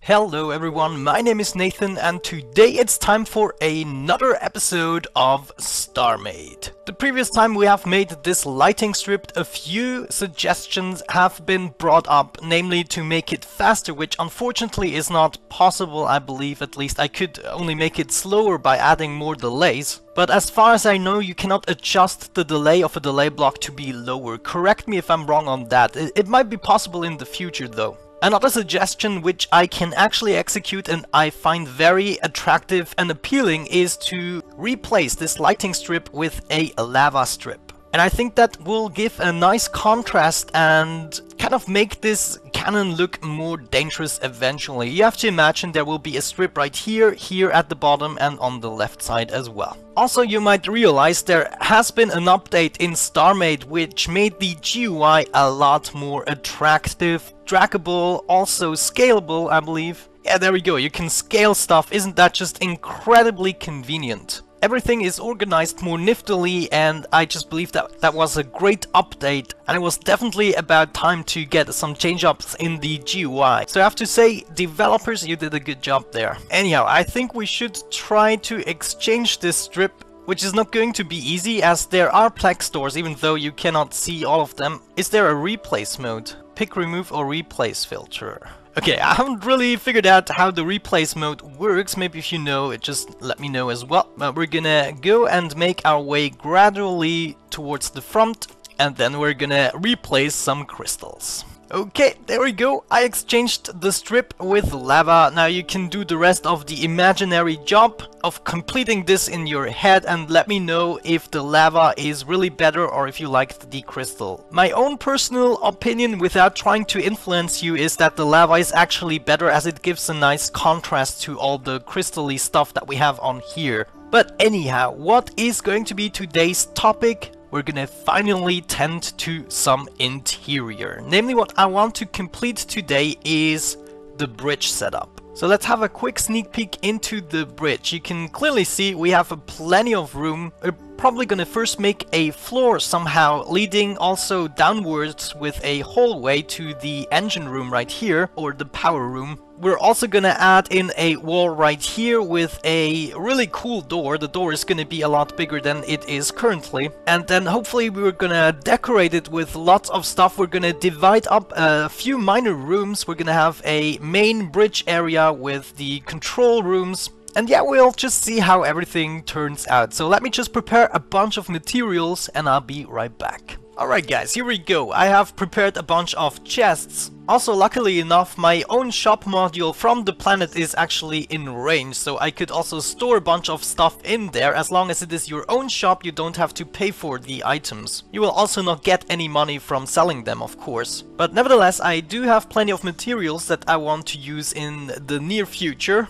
Hello everyone, my name is Nathan and today it's time for another episode of Starmade. The previous time we have made this lighting strip, a few suggestions have been brought up, namely to make it faster, which unfortunately is not possible, I believe. At least I could only make it slower by adding more delays. But as far as I know, you cannot adjust the delay of a delay block to be lower. Correct me if I'm wrong on that. It might be possible in the future though. Another suggestion which I can actually execute and I find very attractive and appealing is to replace this lighting strip with a lava strip. And I think that will give a nice contrast and kind of make this cannon look more dangerous eventually. You have to imagine there will be a strip right here, here at the bottom and on the left side as well. Also, you might realize there has been an update in Starmade which made the GUI a lot more attractive, draggable, also scalable, I believe. Yeah, there we go, you can scale stuff. Isn't that just incredibly convenient? Everything is organized more niftily and I just believe that that was a great update and it was definitely about time to get some change-ups in the GUI. So I have to say, developers, you did a good job there. Anyhow, I think we should try to exchange this strip, which is not going to be easy as there are Plex stores even though you cannot see all of them. Is there a replace mode? Pick, remove or replace filter. Okay, I haven't really figured out how the replace mode works. Maybe if you know, just let me know as well. But we're gonna go and make our way gradually towards the front and then we're gonna replace some crystals. Okay, there we go. I exchanged the strip with lava. Now you can do the rest of the imaginary job of completing this in your head and let me know if the lava is really better or if you liked the crystal. My own personal opinion, without trying to influence you, is that the lava is actually better as it gives a nice contrast to all the crystal-y stuff that we have on here. But anyhow, what is going to be today's topic? We're gonna finally tend to some interior. Namely, what I want to complete today is the bridge setup. So let's have a quick sneak peek into the bridge. You can clearly see we have plenty of room. We're probably gonna first make a floor somehow leading also downwards with a hallway to the engine room right here, or the power room. We're also gonna add in a wall right here with a really cool door. The door is gonna be a lot bigger than it is currently. And then hopefully we're gonna decorate it with lots of stuff. We're gonna divide up a few minor rooms. We're gonna have a main bridge area with the control rooms. And yeah, we'll just see how everything turns out. So let me just prepare a bunch of materials and I'll be right back. Alright guys, here we go. I have prepared a bunch of chests. Also, luckily enough, my own shop module from the planet is actually in range, so I could also store a bunch of stuff in there. As long as it is your own shop, you don't have to pay for the items. You will also not get any money from selling them, of course. But nevertheless, I do have plenty of materials that I want to use in the near future.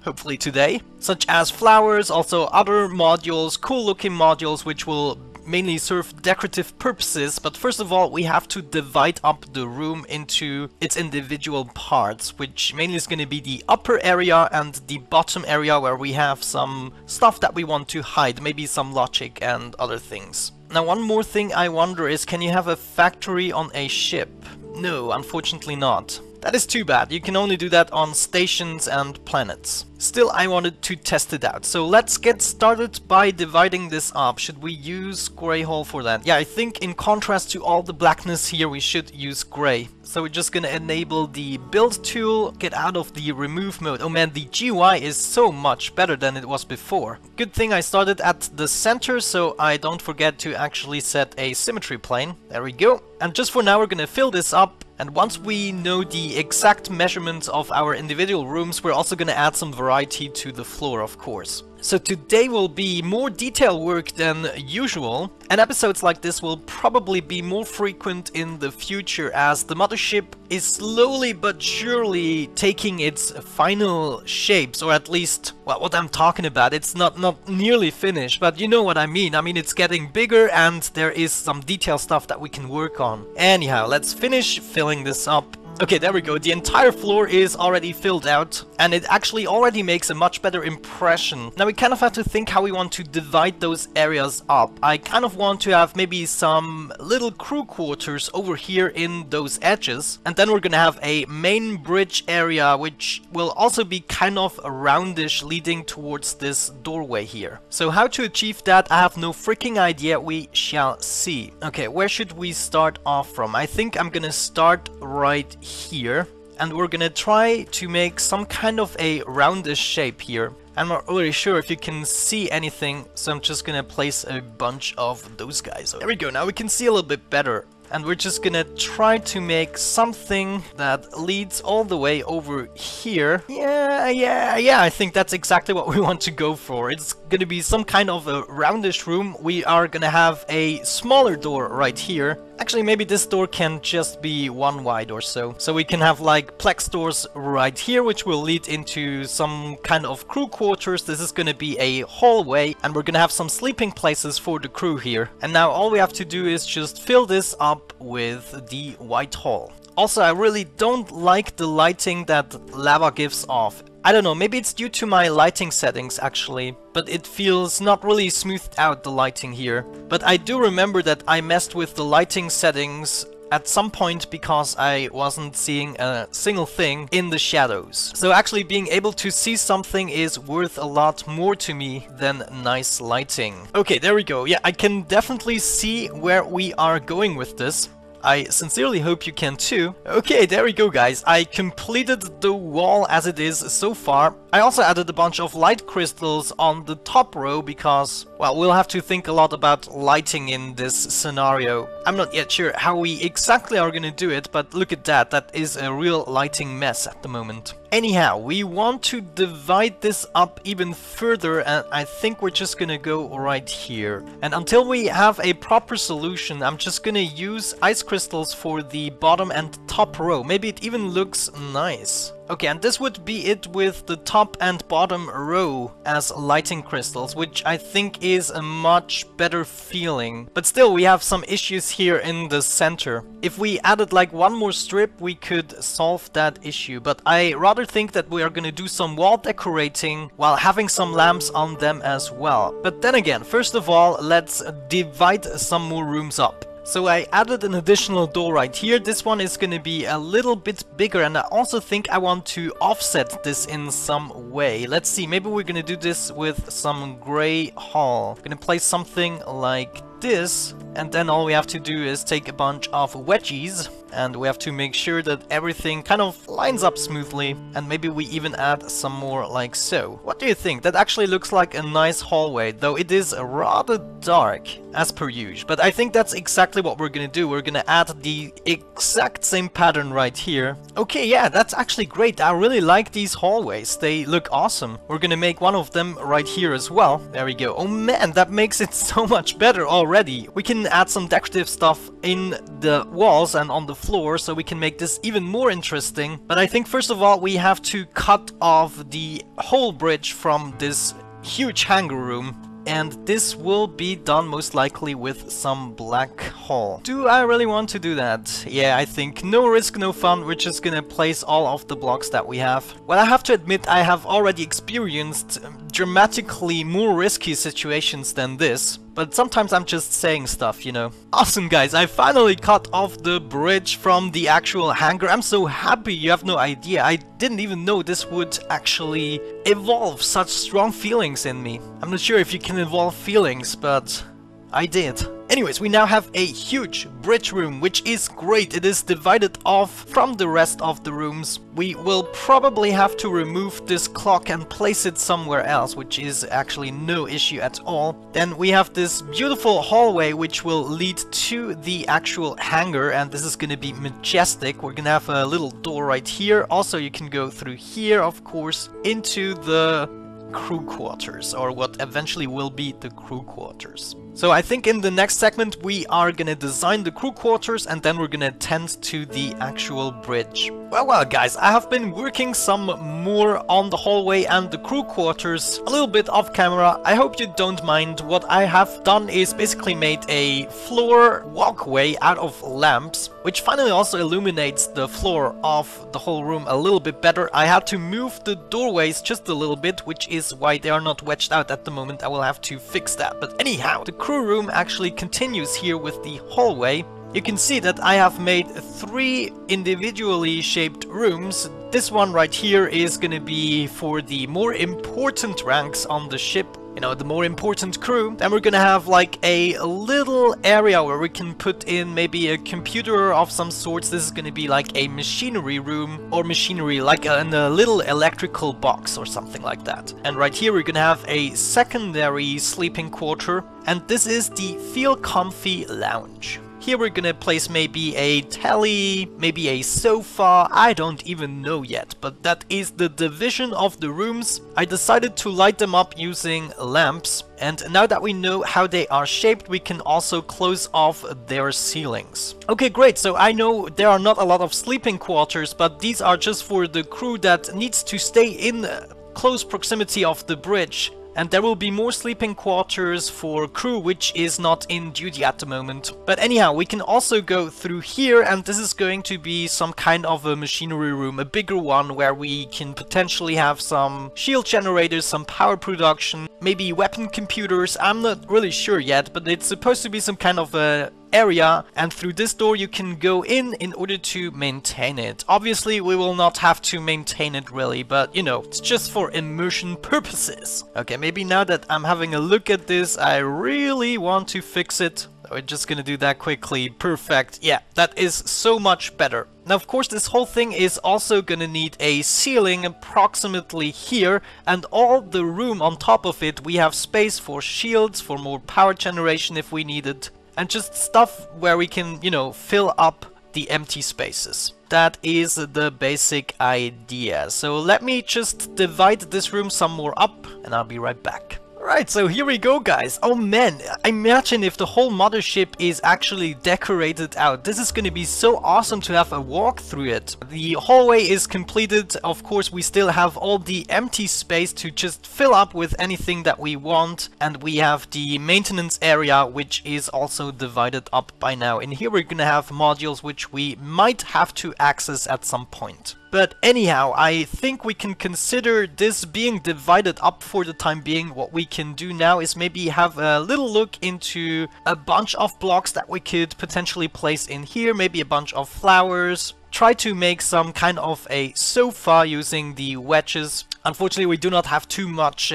Hopefully today. Such as flowers, also other modules, cool looking modules which will mainly serve decorative purposes. But first of all, we have to divide up the room into its individual parts, which mainly is going to be the upper area and the bottom area where we have some stuff that we want to hide, maybe some logic and other things. Now, one more thing I wonder is, can you have a factory on a ship? No, unfortunately not. That is too bad. You can only do that on stations and planets. Still, I wanted to test it out. So let's get started by dividing this up. Should we use gray hole for that? Yeah, I think in contrast to all the blackness here, we should use gray. So we're just gonna enable the build tool, get out of the remove mode. Oh man, the GUI is so much better than it was before. Good thing I started at the center, so I don't forget to actually set a symmetry plane. There we go. And just for now, we're gonna fill this up. And once we know the exact measurements of our individual rooms, we're also gonna add some variety to the floor, of course. So today will be more detail work than usual, and episodes like this will probably be more frequent in the future as the mothership is slowly but surely taking its final shapes, or at least, well, what I'm talking about. It's not nearly finished, but you know what I mean. I mean, it's getting bigger and there is some detail stuff that we can work on. Anyhow, let's finish filling this up. Okay, there we go. The entire floor is already filled out, and it actually already makes a much better impression. Now we kind of have to think how we want to divide those areas up. I kind of want to have maybe some little crew quarters over here in those edges, and then we're gonna have a main bridge area which will also be kind of roundish leading towards this doorway here. So how to achieve that, I have no freaking idea. We shall see. Okay, where should we start off from? I think I'm gonna start right here, and we're gonna try to make some kind of a roundish shape here. I'm not really sure if you can see anything, so I'm just gonna place a bunch of those guys. There we go, now we can see a little bit better. And we're just gonna try to make something that leads all the way over here. Yeah, I think that's exactly what we want to go for. It's gonna be some kind of a roundish room. We are gonna have a smaller door right here. Actually, maybe this door can just be one wide or so. So we can have like plex doors right here, which will lead into some kind of crew quarters. This is gonna be a hallway, and we're gonna have some sleeping places for the crew here. And now all we have to do is just fill this up with the white hall. Also, I really don't like the lighting that lava gives off. I don't know, maybe it's due to my lighting settings actually, but it feels not really smoothed out, the lighting here. But I do remember that I messed with the lighting settings at some point because I wasn't seeing a single thing in the shadows. So actually being able to see something is worth a lot more to me than nice lighting. Okay, there we go. Yeah, I can definitely see where we are going with this. I sincerely hope you can too. Okay, there we go guys. I completed the wall as it is so far. I also added a bunch of light crystals on the top row because, well, we'll have to think a lot about lighting in this scenario. I'm not yet sure how we exactly are gonna do it, but look at that. That is a real lighting mess at the moment. Anyhow, we want to divide this up even further, and I think we're just gonna go right here. And until we have a proper solution, I'm just gonna use ice crystals for the bottom and top row. Maybe it even looks nice. Okay, and this would be it with the top and bottom row as lighting crystals, which I think is a much better feeling. But still, we have some issues here in the center. If we added like one more strip, we could solve that issue. But I rather think that we are gonna do some wall decorating while having some lamps on them as well. But then again, first of all, let's divide some more rooms up. So I added an additional door right here. This one is going to be a little bit bigger, and I also think I want to offset this in some way. Let's see, maybe we're going to do this with some gray hall. I'm going to place something like this, and then all we have to do is take a bunch of wedgies, and we have to make sure that everything kind of lines up smoothly, and maybe we even add some more like so. What do you think? That actually looks like a nice hallway, though it is rather dark as per usual. But I think that's exactly what we're gonna do. We're gonna add the exact same pattern right here. Okay, yeah, that's actually great. I really like these hallways. They look awesome. We're gonna make one of them right here as well. There we go. Oh man, that makes it so much better already. We can add some decorative stuff in the walls and on the floor, so we can make this even more interesting. But I think first of all we have to cut off the whole bridge from this huge hangar room, and this will be done most likely with some black hole. Do I really want to do that? Yeah, I think no risk, no fun. We're just gonna place all of the blocks that we have. Well, I have to admit I have already experienced dramatically more risky situations than this. But sometimes I'm just saying stuff, you know. Awesome guys, I finally cut off the bridge from the actual hangar. I'm so happy, you have no idea. I didn't even know this would actually evolve such strong feelings in me. I'm not sure if you can evolve feelings, but I did. Anyways, we now have a huge bridge room, which is great. It is divided off from the rest of the rooms. We will probably have to remove this clock and place it somewhere else, which is actually no issue at all. Then we have this beautiful hallway, which will lead to the actual hangar, and this is going to be majestic. We're going to have a little door right here. Also, you can go through here, of course, into the crew quarters, or what eventually will be the crew quarters. So I think in the next segment we are gonna design the crew quarters and then we're gonna tend to the actual bridge. Well guys, I have been working some more on the hallway and the crew quarters a little bit off camera. I hope you don't mind. What I have done is basically made a floor walkway out of lamps, which finally also illuminates the floor of the whole room a little bit better. I had to move the doorways just a little bit, which is why they are not wedged out at the moment. I will have to fix that. But anyhow, the crew room actually continues here with the hallway. You can see that I have made 3 individually shaped rooms. This one right here is gonna be for the more important ranks on the ship, you know, the more important crew. Then we're gonna have like a little area where we can put in maybe a computer of some sorts. This is gonna be like a machinery room, or machinery like in a little electrical box or something like that. And right here we're gonna have a secondary sleeping quarter, and this is the Feel Comfy Lounge. Here we're gonna place maybe a telly, maybe a sofa, I don't even know yet, but that is the division of the rooms. I decided to light them up using lamps, and now that we know how they are shaped, we can also close off their ceilings. Okay, great, so I know there are not a lot of sleeping quarters, but these are just for the crew that needs to stay in close proximity of the bridge. And there will be more sleeping quarters for crew which is not in duty at the moment. But anyhow, we can also go through here, and this is going to be some kind of a machinery room, a bigger one where we can potentially have some shield generators, some power production, maybe weapon computers. I'm not really sure yet, but it's supposed to be some kind of a area, and through this door you can go in order to maintain it. Obviously we will not have to maintain it really, but you know, it's just for immersion purposes. Okay, maybe now that I'm having a look at this, I really want to fix it. We're just gonna do that quickly. Perfect. Yeah, that is so much better. Now, of course, this whole thing is also gonna need a ceiling approximately here, and all the room on top of it, we have space for shields, for more power generation if we need it, and just stuff where we can, you know, fill up the empty spaces. That is the basic idea. So let me just divide this room some more up, and I'll be right back. Right, so here we go guys. Oh man, imagine if the whole mothership is actually decorated out. This is going to be so awesome to have a walk through it. The hallway is completed. Of course, we still have all the empty space to just fill up with anything that we want. And we have the maintenance area, which is also divided up by now. And here we're going to have modules which we might have to access at some point. But anyhow, I think we can consider this being divided up for the time being. What we can do now is maybe have a little look into a bunch of blocks that we could potentially place in here, maybe a bunch of flowers. Try to make some kind of a sofa using the wedges. Unfortunately, we do not have too much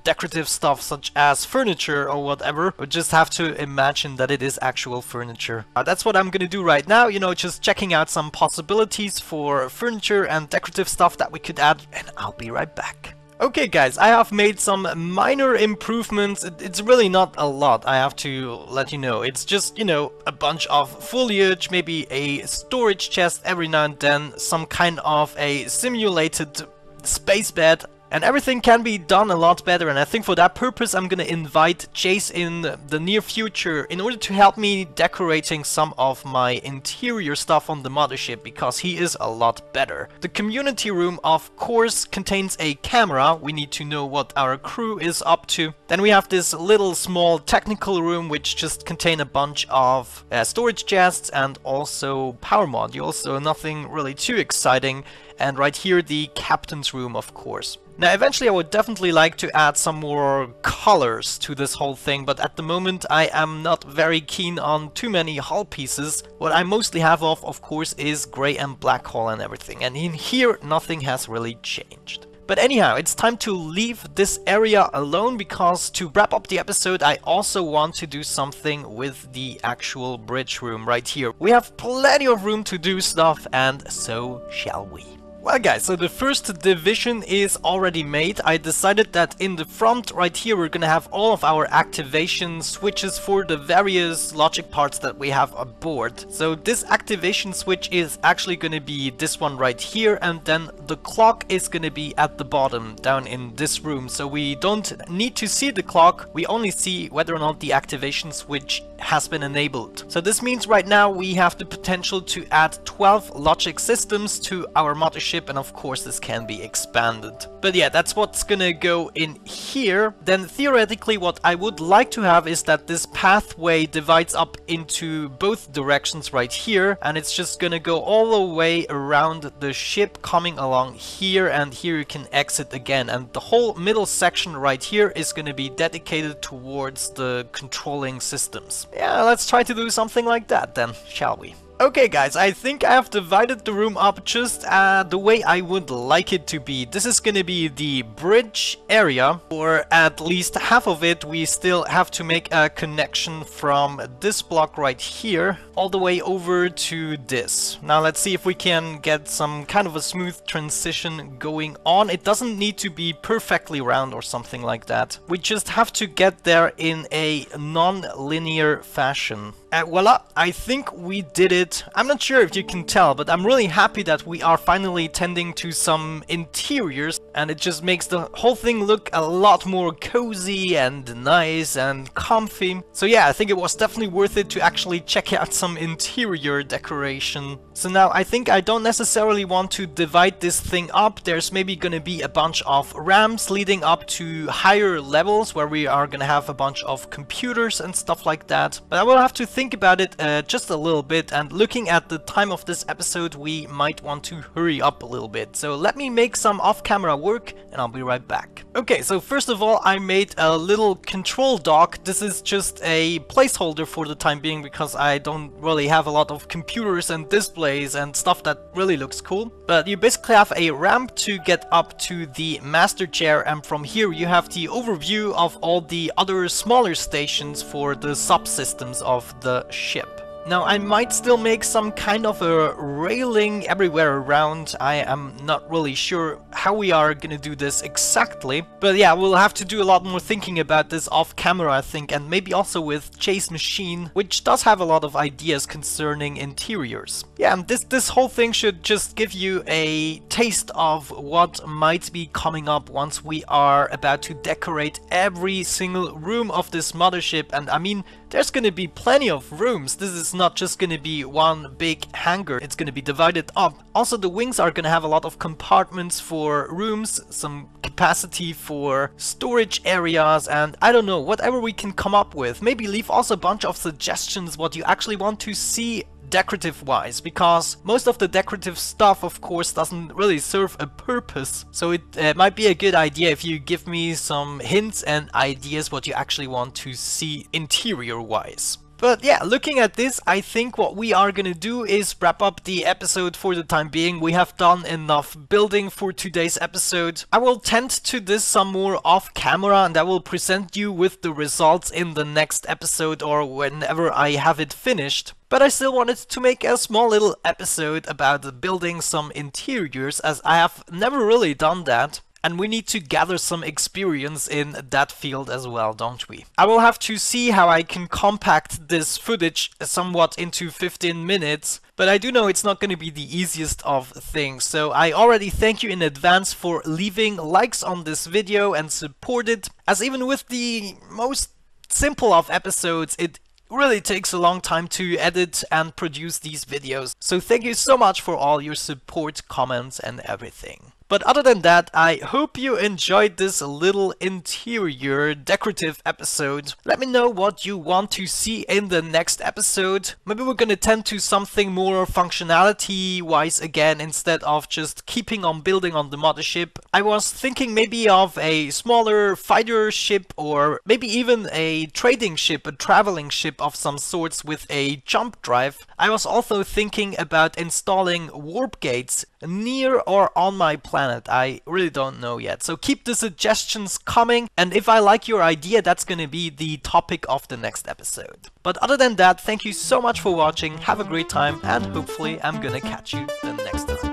decorative stuff such as furniture or whatever. We just have to imagine that it is actual furniture. That's what I'm gonna do right now, you know, just checking out some possibilities for furniture and decorative stuff that we could add, and I'll be right back. Okay guys, I have made some minor improvements. It's really not a lot, I have to let you know. It's just, you know, a bunch of foliage, maybe a storage chest every now and then, some kind of a simulated space bed, and everything can be done a lot better. And I think for that purpose I'm gonna invite Chase in the near future in order to help me decorating some of my interior stuff on the mothership, because he is a lot better. The community room of course contains a camera. We need to know what our crew is up to. Then we have this little small technical room which just contain a bunch of storage chests and also power modules, so nothing really too exciting. And right here the captain's room, of course. Now eventually I would definitely like to add some more colors to this whole thing, but at the moment I am not very keen on too many hull pieces. What I mostly have of course is grey and black hull and everything, and in here nothing has really changed. But anyhow, it's time to leave this area alone, because to wrap up the episode I also want to do something with the actual bridge room right here. We have plenty of room to do stuff, and so shall we. Well guys, so the first division is already made. I decided that in the front right here we're gonna have all of our activation switches for the various logic parts that we have aboard. So this activation switch is actually gonna be this one right here, and then the clock is gonna be at the bottom down in this room. So we don't need to see the clock, we only see whether or not the activation switch has been enabled. So this means right now we have the potential to add 12 logic systems to our mothership, and of course this can be expanded. But yeah, that's what's gonna go in here. Then theoretically what I would like to have is that this pathway divides up into both directions right here, and it's just gonna go all the way around the ship, coming along here, and here you can exit again, and the whole middle section right here is gonna be dedicated towards the controlling systems. Yeah, let's try to do something like that then, shall we? Okay guys, I think I have divided the room up just the way I would like it to be. This is gonna be the bridge area, or at least half of it. We still have to make a connection from this block right here all the way over to this. Now let's see if we can get some kind of a smooth transition going on. It doesn't need to be perfectly round or something like that. We just have to get there in a non-linear fashion. Voila, I think we did it. I'm not sure if you can tell, but I'm really happy that we are finally tending to some interiors, and it just makes the whole thing look a lot more cozy and nice and comfy. So yeah, I think it was definitely worth it to actually check out some interior decoration. So now I think I don't necessarily want to divide this thing up. There's maybe gonna be a bunch of ramps leading up to higher levels where we are gonna have a bunch of computers and stuff like that. But I will have to think about it just a little bit, and looking at the time of this episode we might want to hurry up a little bit. So let me make some off-camera work and I'll be right back. Okay, so first of all I made a little control dock. This is just a placeholder for the time being because I don't really have a lot of computers and displays and stuff that really looks cool. But you basically have a ramp to get up to the master chair, and from here you have the overview of all the other smaller stations for the subsystems of the ship. Now I might still make some kind of a railing everywhere around. I am not really sure how we are gonna do this exactly, but yeah, we'll have to do a lot more thinking about this off camera I think, and maybe also with Chase Machine, which does have a lot of ideas concerning interiors. Yeah, and this whole thing should just give you a taste of what might be coming up once we are about to decorate every single room of this mothership. And I mean, there's gonna be plenty of rooms. This is not just gonna be one big hangar, it's gonna be divided up. Also the wings are gonna have a lot of compartments for rooms, some capacity for storage areas, and I don't know, whatever we can come up with. Maybe leave also a bunch of suggestions what you actually want to see decorative wise, because most of the decorative stuff of course doesn't really serve a purpose. So it might be a good idea if you give me some hints and ideas what you actually want to see interior wise. But yeah, looking at this, I think what we are gonna do is wrap up the episode for the time being. We have done enough building for today's episode. I will tend to this some more off camera, and I will present you with the results in the next episode or whenever I have it finished. But I still wanted to make a small little episode about building some interiors, as I have never really done that. And we need to gather some experience in that field as well, don't we? I will have to see how I can compact this footage somewhat into 15 minutes, but I do know it's not going to be the easiest of things. So I already thank you in advance for leaving likes on this video and support it, as even with the most simple of episodes, it really takes a long time to edit and produce these videos. So thank you so much for all your support, comments and everything. But other than that, I hope you enjoyed this little interior decorative episode. Let me know what you want to see in the next episode. Maybe we're gonna tend to something more functionality wise again, instead of just keeping on building on the mothership. I was thinking maybe of a smaller fighter ship, or maybe even a trading ship, a traveling ship of some sorts with a jump drive. I was also thinking about installing warp gates near or on my planet. I really don't know yet. So keep the suggestions coming, and if I like your idea, that's gonna be the topic of the next episode. But other than that, thank you so much for watching, have a great time, and hopefully I'm gonna catch you the next time.